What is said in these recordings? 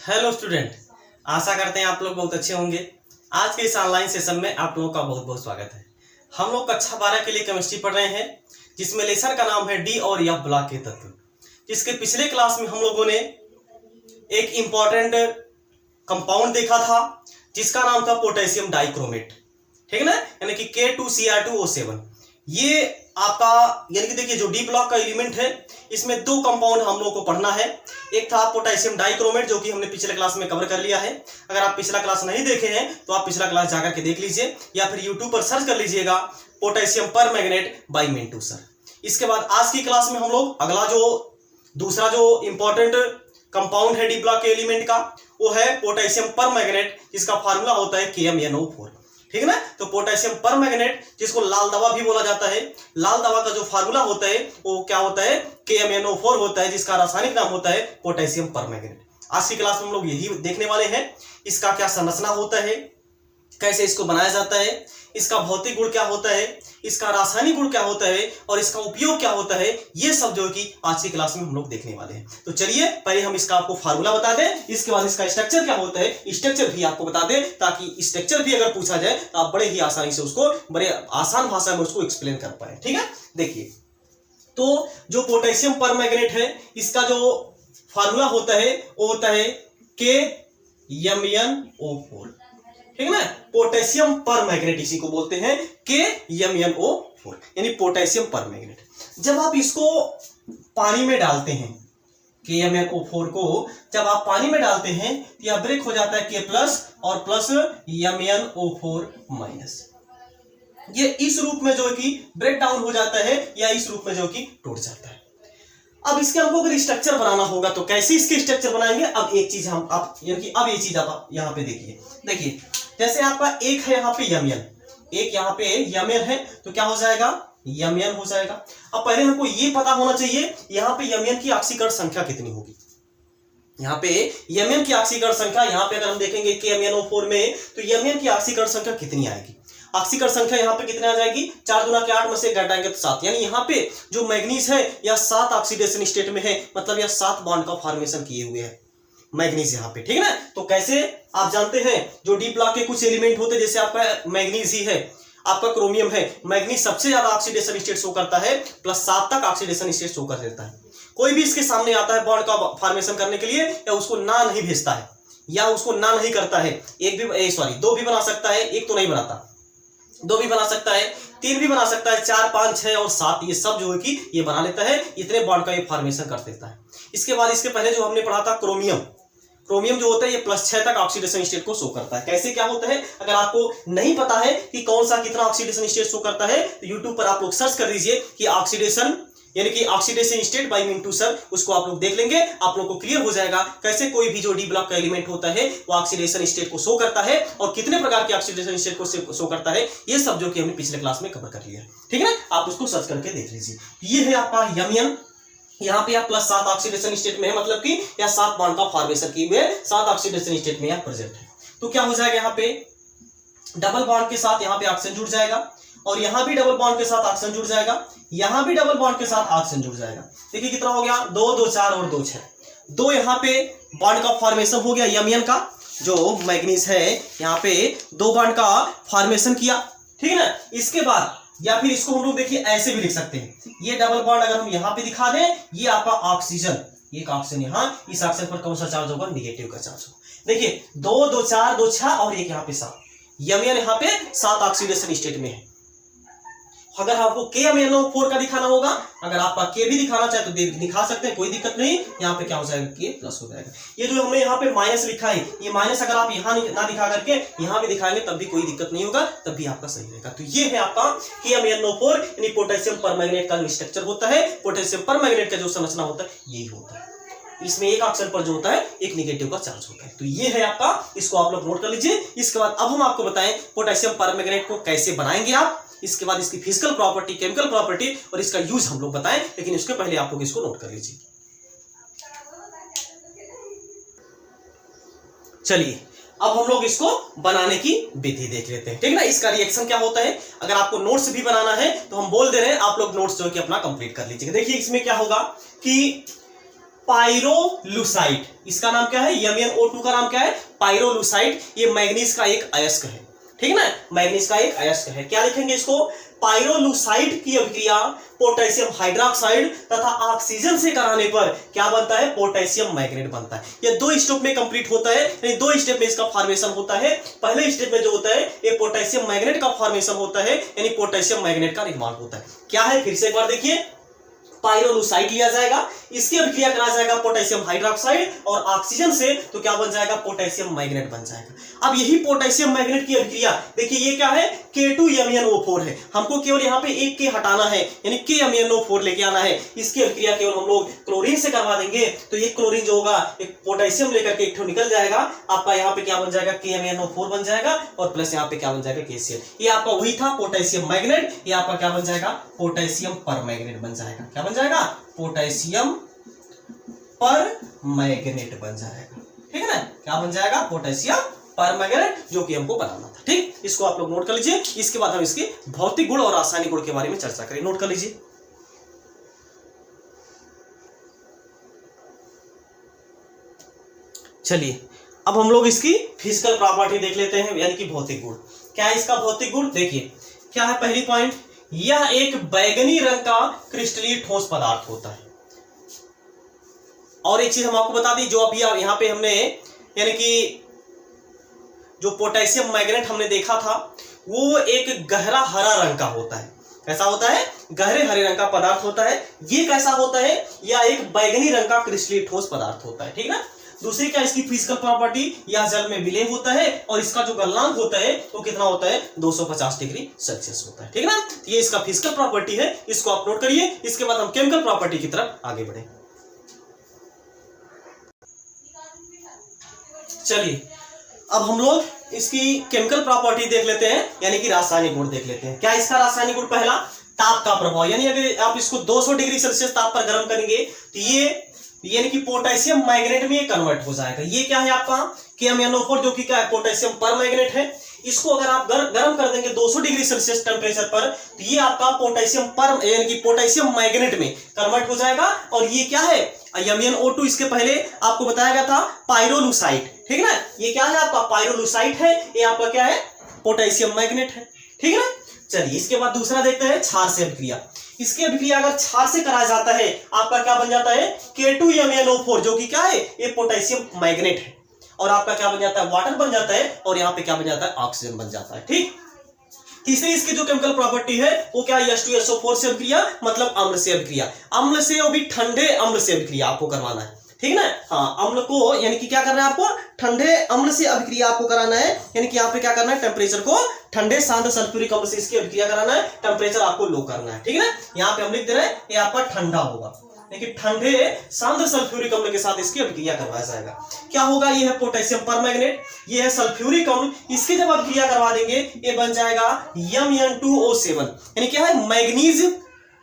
Hello student, आशा करते हैं आप लोग बहुत अच्छे होंगे। आज के इस ऑनलाइन सेशन में आप लोगों का बहुत बहुत स्वागत है। हम लोग कक्षा 12 के लिए केमिस्ट्री पढ़ रहे हैं, जिसमें लेसन का नाम है डी और एफ ब्लॉक के तत्व। जिसके पिछले क्लास में हम लोगों ने एक इम्पॉर्टेंट कंपाउंड देखा था जिसका नाम था पोटेशियम डाइक्रोमेट, ठीक है ना, यानी कि K2Cr2O7। ये आपका यानी कि देखिए जो डी ब्लॉक का एलिमेंट है इसमें दो कंपाउंड हम लोग को पढ़ना है। एक था पोटेशियम डाइक्रोमेट जो कि हमने पिछले क्लास में कवर कर लिया है। अगर आप पिछला क्लास नहीं देखे हैं तो आप पिछला क्लास जाकर के देख लीजिए या फिर यूट्यूब पर सर्च कर लीजिएगा potassium permanganate by Mintu sir. इसके बाद आज की क्लास में हम लोग अगला जो दूसरा जो इंपॉर्टेंट कंपाउंड है डी ब्लॉक के एलिमेंट का वो है पोटेशियम परमैंगनेट, जिसका फार्मूला होता है KMnO4, ठीक है ना। तो पोटेशियम परमैंगनेट जिसको लाल दवा भी बोला जाता है, लाल दवा का जो फार्मूला होता है वो क्या होता है KMnO4 होता है, जिसका रासायनिक नाम होता है पोटेशियम परमैंगनेट। आज की क्लास में हम लोग यही देखने वाले हैं, इसका क्या संरचना होता है, कैसे इसको बनाया जाता है, इसका भौतिक गुण क्या होता है, इसका रासायनिक गुण क्या होता है और इसका उपयोग क्या होता है, ये सब जो कि आज की क्लास में हम लोग देखने वाले हैं। तो चलिए पहले हम इसका आपको फार्मूला बता दें, इसके बाद इसका स्ट्रक्चर क्या होता है स्ट्रक्चर भी आपको बता दें, ताकि स्ट्रक्चर भी अगर पूछा जाए तो आप बड़े ही आसानी से उसको बड़े आसान भाषा में उसको एक्सप्लेन कर पाए, ठीक है। देखिए तो जो पोटेशियम परमैंगनेट है इसका जो फार्मूला होता है वो होता है KMnO4, ठीक है ना। पोटेशियम परमैंगनेट इसी को बोलते हैं KMnO4 यानी पोटेशियम परमैंगनेट। जब आप इसको पानी में डालते हैं KMnO4 को जब आप पानी में डालते हैं तो यह ब्रेक हो जाता है K+ और प्लस MnO4-, ये इस रूप में जो कि ब्रेक डाउन हो जाता है या इस रूप में जो कि टूट जाता है। अब इसके हमको अगर स्ट्रक्चर बनाना होगा तो कैसे इसके स्ट्रक्चर बनाएंगे। अब एक चीज हम आप यानी कि अब ये चीज आप यहाँ पे देखिए जैसे आपका एक है यहाँ पे Mn, एक यहाँ पे Mn है तो क्या हो जाएगा Mn हो जाएगा। अब पहले हमको ये पता होना चाहिए यहाँ पे Mn की ऑक्सीकरण संख्या कितनी होगी। यहाँ पे Mn की ऑक्सीकरण संख्या यहाँ पे अगर हम देखेंगे KMnO4 में तो Mn की ऑक्सीकरण संख्या कितनी आएगी। ऑक्सीकरण संख्या यहाँ पे कितने आ जाएगी 4 दूना के 8 में से घटाएंगे तो 7, यानी यहाँ पे जो मैग्नीज है यह 7 ऑक्सीडेशन स्टेट में है, मतलब यह 7 बॉन्ड का फॉर्मेशन किए हुए है मैग्नीज यहाँ पे, ठीक है ना। तो कैसे आप जानते हैं जो डी ब्लॉक के कुछ एलिमेंट होते हैं, जैसे आपका मैग्नीज ही है, आपका क्रोमियम है, मैग्नीज सबसे ज्यादा ऑक्सीडेशन स्टेट शो करता है, +7 तक ऑक्सीडेशन स्टेट शो कर देता है। कोई भी इसके सामने आता है बॉन्ड का फॉर्मेशन करने के लिए या उसको ना नहीं भेजता है या उसको ना नहीं करता है, दो भी बना सकता है, एक तो नहीं बनाता, 2 भी बना सकता है, 3 भी बना सकता है, 4, 5, 6 और 7 ये सब जो है कि ये बना लेता है, इतने बॉन्ड का ये फॉर्मेशन कर देता है। इसके बाद इसके पहले जो हमने पढ़ा था क्रोमियम जो होता है ये +6 तक ऑक्सीडेशन स्टेट को शो करता है। कैसे क्या होता है अगर आपको नहीं पता है कि कौन सा कितना ऑक्सीडेशन स्टेट शो करता है तो यूट्यूब पर आप लोग सर्च कर लीजिए कि ऑक्सीडेशन यानी कि oxidation state by Mintu sir, उसको आप लोग देख लेंगे, आप लोग को क्लियर हो जाएगा कैसे कोई भी जो डी ब्लॉक का एलिमेंट होता है वो ऑक्सीडेशन स्टेट को शो करता है और कितने प्रकार के ऑक्सीडेशन स्टेट को शो करता है, ये सब जो कि हमने पिछले क्लास में कवर कर लिया है, ठीक है ना। आप उसको सर्च करके देख लीजिए। ये है आपका Mn, यहाँ पे आप +7 ऑक्सीडेशन स्टेट में है, मतलब कि यह 7 बॉन्ड का फॉर्मेशन किए हुए 7 ऑक्सीडेशन स्टेट में यह प्रेजेंट है। तो क्या हो जाएगा यहाँ पे डबल बॉन्ड के साथ यहाँ पे ऑक्सीजन जुड़ जाएगा और यहाँ भी डबल बॉन्ड के साथ ऑक्सीजन जुड़ जाएगा, यहाँ भी डबल बॉन्ड के साथ ऑक्सीजन जुड़ जाएगा। देखिए कितना हो गया 2, 2, 4 और 2, 6, 2 यहाँ पे बॉन्ड का फॉर्मेशन हो गया Mn का, जो मैग्नीज है यहाँ पे 2 बॉन्ड का फॉर्मेशन किया, ठीक है ना। इसके बाद या फिर इसको हम लोग देखिए ऐसे भी लिख सकते हैं, ये डबल बॉन्ड अगर हम यहाँ पे दिखा दें, ये आपका ऑक्सीजन, एक ऑक्सीजन यहाँ, इस ऑक्सीजन पर कौन सा चार्ज होगा नेगेटिव का चार्ज होगा। देखिए 2, 2, 4, 2, 6 और एक यहाँ पे 7, Mn यहाँ पे 7 ऑक्सीडेशन स्टेट में है। अगर आपको KMnO4 का दिखाना होगा, अगर आपका K भी दिखाना चाहे तो दिखा सकते हैं, कोई दिक्कत नहीं। यहाँ पे क्या हो जाएगा K+ हो जाएगा। ये जो हमने यहाँ पे माइनस लिखा है, ये माइनस अगर आप यहाँ ना दिखा करके यहाँ भी दिखाएंगे तब भी कोई दिक्कत नहीं होगा, तब भी आपका सही रहेगा। तो ये है आपका KMnO4 यानी पोटेशियम परमैंगनेट का स्ट्रक्चर होता है। पोटेशियम परमैंगनेट का जो संरचना होता है यही होता है, इसमें एक ऑक्सीजन पर जो होता है एक नेगेटिव का चार्ज होता है। तो ये है आपका, इसको आप लोग नोट कर लीजिए। इसके बाद अब हम आपको बताएं पोटेशियम परमैंगनेट को कैसे बनाएंगे आप, इसके बाद इसकी फिजिकल प्रॉपर्टी, केमिकल प्रॉपर्टी और इसका यूज हम लोग बताएं, लेकिन उसके पहले आप लोग इसको नोट कर लीजिए। चलिए अब हम लोग इसको बनाने की विधि देख लेते हैं, ठीक है ना। इसका रिएक्शन क्या होता है, अगर आपको नोट्स भी बनाना है तो हम बोल दे रहे हैं, आप लोग नोट्स जो कि अपना कंप्लीट कर लीजिएगा। देखिए इसमें क्या होगा कि पाइरोलुसाइड, इसका नाम क्या है, MnO2 का नाम क्या है, पाइरोलुसाइड। ये मैग्नीज का एक अयस्क है, ठीक है ना, मैग्नीज का एक अयस्क है। क्या लिखेंगे इसको, पाइरोलुसाइड की अभिक्रिया पोटेशियम हाइड्रोक्साइड तथा ऑक्सीजन से कराने पर क्या बनता है, पोटेशियम मैग्नेट बनता है। ये 2 स्टेप में कंप्लीट होता है, यानी 2 स्टेप में इसका फॉर्मेशन होता है। पहले स्टेप में जो होता है ये पोटेशियम मैग्नेट का फॉर्मेशन होता है, यानी पोटेशियम मैग्नेट का निर्माण होता है। क्या है, फिर से एक बार देखिए, पाइरोलुसाइड लिया जाएगा, इसकी अभिक्रिया कराया जाएगा पोटेशियम हाइड्रोक्साइड और ऑक्सीजन से, तो क्या बन जाएगा, पोटेशियम मैग्नेट बन जाएगा। अब यही पोटेशियम मैग्नेट की अभिक्रिया देखिए, ये क्या है, K2MnO4 है, हमको केवल यहाँ पे एक के हटाना है, यानी KMnO4 लेके आना है। इसकी अभिक्रिया केवल हम लोग क्लोरीन से करवा देंगे, तो ये क्लोरीन जो होगा एक पोटेशियम लेकर के एक निकल जाएगा, आपका यहाँ पे क्या बन जाएगा, KMnO4 बन जाएगा, और प्लस यहाँ पे क्या बन जाएगा, KCl। ये आपका वही था पोटेशियम मैग्नेट, ये आपका क्या बन जाएगा, पोटेशियम परमैग्नेट बन जाएगा। क्या बन जाएगा, पोटेशियम परमैग्नेट बन जाएगा, ठीक है ना, क्या बन जाएगा, पोटेशियम परमैग्नेट, जो कि हमको बनाना था। ठीक, इसको आप लोग नोट कर लीजिए। इसके बाद हम इसके भौतिक गुण और रासायनिक गुण के बारे में चर्चा करें, नोट कर लीजिए। चलिए अब हम लोग इसकी फिजिकल प्रॉपर्टी देख लेते हैं, यानी कि भौतिक गुण। क्या है इसका भौतिक गुण, देखिए क्या है, पहली पॉइंट, यह एक बैंगनी रंग का क्रिस्टलीय ठोस पदार्थ होता है। और एक चीज हम आपको बता दी, जो अभी यहाँ पे हमने यानी कि जो पोटेशियम मैग्नेट हमने देखा था वो एक गहरा हरा रंग का होता है। कैसा होता है, गहरे हरे रंग का पदार्थ होता है। ये कैसा होता है, यह एक बैंगनी रंग का क्रिस्टलीय ठोस पदार्थ होता है, ठीक ना। दूसरी क्या इसकी फिजिकल प्रॉपर्टी, यह जल में विलय होता है और इसका जो गलनांक होता है वो कितना होता है, 250 डिग्री सेल्सियस होता है, ठीक है ना। ये इसका फिजिकल प्रॉपर्टी है, इसको आप नोट करिए। इसके बाद हम केमिकल प्रॉपर्टी की तरफ आगे बढ़े। चलिए अब हम लोग इसकी केमिकल प्रॉपर्टी देख लेते हैं, यानी कि रासायनिक गुण देख लेते हैं। क्या इसका रासायनिक गुण, पहला ताप का प्रभाव, यानी अगर आप इसको 200 डिग्री सेल्सियस ताप पर गर्म करेंगे तो ये यानी कि पोटेशियम मैग्नेट में कन्वर्ट हो जाएगा। ये क्या है आपका KMnO4, जो कि क्या है, पोटेशियम परमैग्नेट है। इसको अगर आप गर्म कर देंगे 200 डिग्री सेल्सियस टेम्परेचर पर, तो ये आपका पोटेशियम पर यानी कि पोटेशियम मैग्नेट में कन्वर्ट हो जाएगा। और ये क्या है, MnO2, इसके पहले आपको बताया गया था पाइरोलुसाइड, ठीक है ना। ये क्या है आपका पाइरोलुसाइड है, ये आपका क्या है, पोटेशियम मैग्नेट है, ठीक है ना। चलिए इसके बाद दूसरा देखते हैं, क्षार से अभिक्रिया। इसकी अभिक्रिया अगर क्षार से कराया जाता है, आपका क्या बन जाता है, K2MnO4, जो कि क्या है, ये पोटेशियम मैग्नेट है, और आपका क्या बन जाता है, वाटर बन जाता है, और यहाँ पे क्या बन जाता है, ऑक्सीजन बन जाता है, ठीक। तीसरी इसकी जो केमिकल प्रॉपर्टी है वो क्या है, H2SO4 से अभिक्रिया, मतलब अम्ल से अभिक्रिया। अम्ल से, वो भी ठंडे अम्ल से अभिक्रिया आपको करवाना है, ठीक है ना। हाँ, अम्ल को यानी कि क्या करना है आपको, ठंडे अम्ल से अभिक्रिया आपको कराना है, यानी कि यहाँ पे क्या करना है, टेम्परेचर को ठंडे शांत सल्फ्यूरिक अम्ल से इसकी अभिक्रिया कराना है, टेम्परेचर आपको लो करना है, ठीक है ना। यहाँ पे हम लिख दे रहे हैं ये आपका ठंडा होगा, लेकिन ठंडे शांत सल्फ्यूरिक अम्ल के साथ इसकी अभिक्रिया करवाया जाएगा। क्या होगा, ये है पोटेशियम परमैग्नेट, ये है सल्फ्यूरिक अम्ल, इसकी जब अभिक्रिया करवा देंगे ये बन जाएगा Mn2O7, यानी क्या है, मैग्नीज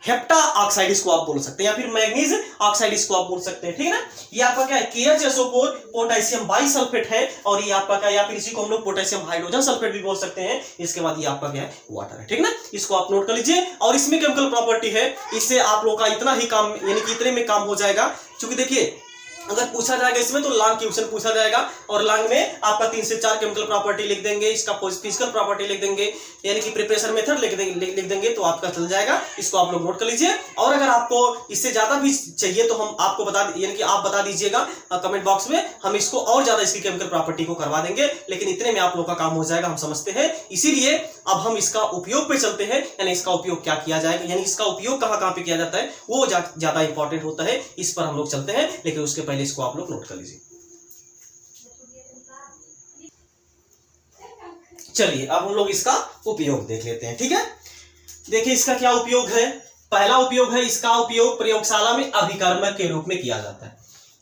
हेप्टा ऑक्साइड इसको आप बोल सकते हैं, या फिर मैग्नीज ऑक्साइड इसको आप बोल सकते हैं, ठीक है ना। ये आपका क्या है, KHSO4 पोटेशियम बाइसल्फेट है, और ये आपका क्या, या फिर इसी को हम लोग पोटेशियम हाइड्रोजन सल्फेट भी बोल सकते हैं। इसके बाद ये आपका क्या है, वाटर है, ठीक है ना। इसको आप नोट कर लीजिए। और इसमें केमिकल प्रॉपर्टी है, इससे आप लोग का इतना ही काम, यानी कि इतने में काम हो जाएगा। क्योंकि देखिए अगर पूछा जाएगा इसमें तो लॉन्ग क्वेश्चन पूछा जाएगा, और लॉन्ग में आपका 3 से 4 केमिकल प्रॉपर्टी लिख देंगे, इसका फिजिकल प्रॉपर्टी लिख देंगे, यानी कि प्रिपरेशन मेथड लिख देंगे तो आपका चल जाएगा। इसको आप लोग नोट कर लीजिए। और अगर आपको इससे ज्यादा भी चाहिए तो हम आपको यानी कि आप बता दीजिएगा कमेंट बॉक्स में, हम इसको और ज्यादा इसकी केमिकल प्रॉपर्टी को करवा देंगे, लेकिन इतने में आप लोग का काम हो जाएगा, हम समझते हैं। इसीलिए अब हम इसका उपयोग पे चलते हैं, यानी इसका उपयोग क्या किया जाएगा, यानी इसका उपयोग कहाँ पे किया जाता है वो ज्यादा इंपॉर्टेंट होता है, इस पर हम लोग चलते हैं। लेकिन उसके पहले इसको आप लोग नोट कर लीजिए। चलिए अब हम लोग इसका उपयोग देख लेते हैं, ठीक है। देखिए इसका क्या उपयोग है। पहला उपयोग है, इसका उपयोग प्रयोगशाला में अभिकर्मक के रूप में किया जाता है।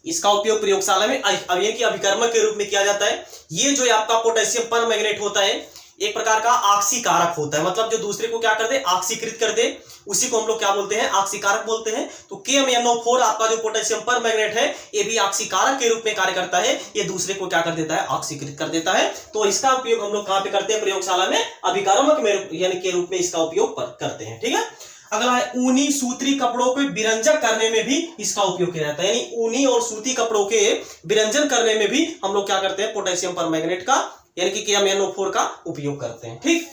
इसका उपयोग प्रयोगशाला में अभिकर्मक के रूप में किया जाता है। ये जो आपका पोटेशियम परमैग्नेट होता है एक प्रकार का ऑक्सीकारक होता है, मतलब जो दूसरे को क्या कर दे, ऑक्सीकृत कर दे, उसी को हम लोग क्या बोलते हैं, ऑक्सीकारक बोलते हैं। तो KMnO4 आपका जो पोटेशियम परमैग्नेट है ये भी ऑक्सीकारक के रूप में कार्य करता है, ये दूसरे को क्या कर देता है, ऑक्सीकृत कर देता है। तो इसका उपयोग हम लोग कहां पे करते हैं, प्रयोगशाला में अभिकर्मक में यानी के रूप में इसका उपयोग करते हैं, ठीक है। अगला है ऊनी सूत्री कपड़ों को विरंजन करने में भी इसका उपयोग किया जाता है, यानी ऊनी और सूती कपड़ों के विरंजन करने में भी हम लोग क्या करते हैं, पोटेशियम परमैंगनेट का यानी कि KMnO4 का उपयोग करते हैं। ठीक,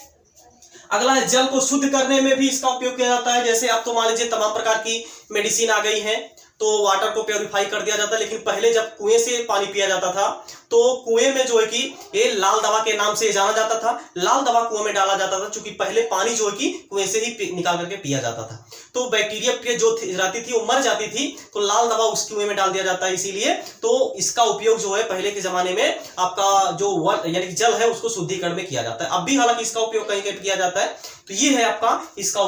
अगला है जल को शुद्ध करने में भी इसका उपयोग किया जाता है। जैसे अब तो मान लीजिए तमाम प्रकार की मेडिसिन आ गई है तो वाटर को प्योरीफाई कर दिया जाता है, लेकिन पहले जब कुएं से पानी पिया जाता था तो कुएं में जो है कि ये लाल दवा के नाम से जाना जाता था, लाल दवा कुएं में डाला जाता था, क्योंकि पहले पानी जो है कि कुएं से ही निकाल करके पिया जाता था, तो बैक्टीरिया के जो रहती थी वो मर जाती थी, तो लाल दवा उस कुएं में डाल दिया जाता है। इसीलिए तो इसका उपयोग जो है पहले के जमाने में आपका जो यानी जल है उसको शुद्धिकरण में किया जाता है। अब भी हालांकि इसका उपयोग कहीं कहीं किया जाता है। तो ये है आपका इसका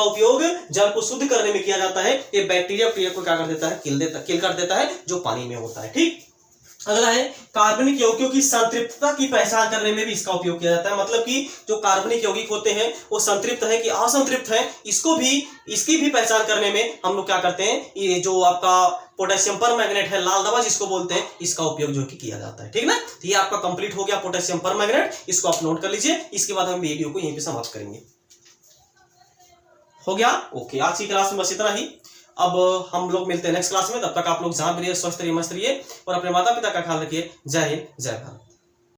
उपयोग जल को शुद्ध करने में किया जाता है। ये बैक्टीरिया को क्या कर देता है, किल कर देता है जो पानी में होता है। ठीक, अगला है कार्बनिक यौगिकों की संतृप्तता की पहचान करने में भी इसका उपयोग किया जाता है। मतलब कि जो कार्बनिक यौगिक होते हैं वो संतृप्त है कि असंतृप्त है, इसकी भी पहचान करने में हम लोग क्या करते हैं, ये जो आपका पोटेशियम परमैंगनेट है, लाल दवा जिसको बोलते हैं, इसका उपयोग जो कि किया जाता है। ठीक ना, तो ये आपका कंप्लीट हो गया पोटेशियम परमैंगनेट, इसको आप नोट कर लीजिए। इसके बाद हम वीडियो को यहीं पे समाप्त करेंगे। हो गया, ओके। आज की क्लास में बस इतना ही। अब हम लोग मिलते हैं नेक्स्ट क्लास में। तब तक आप लोग जहां भी रहिए स्वस्थ रहिए, मस्त रहिए और अपने माता पिता का ख्याल रखिए। जय हिंद, जय भारत।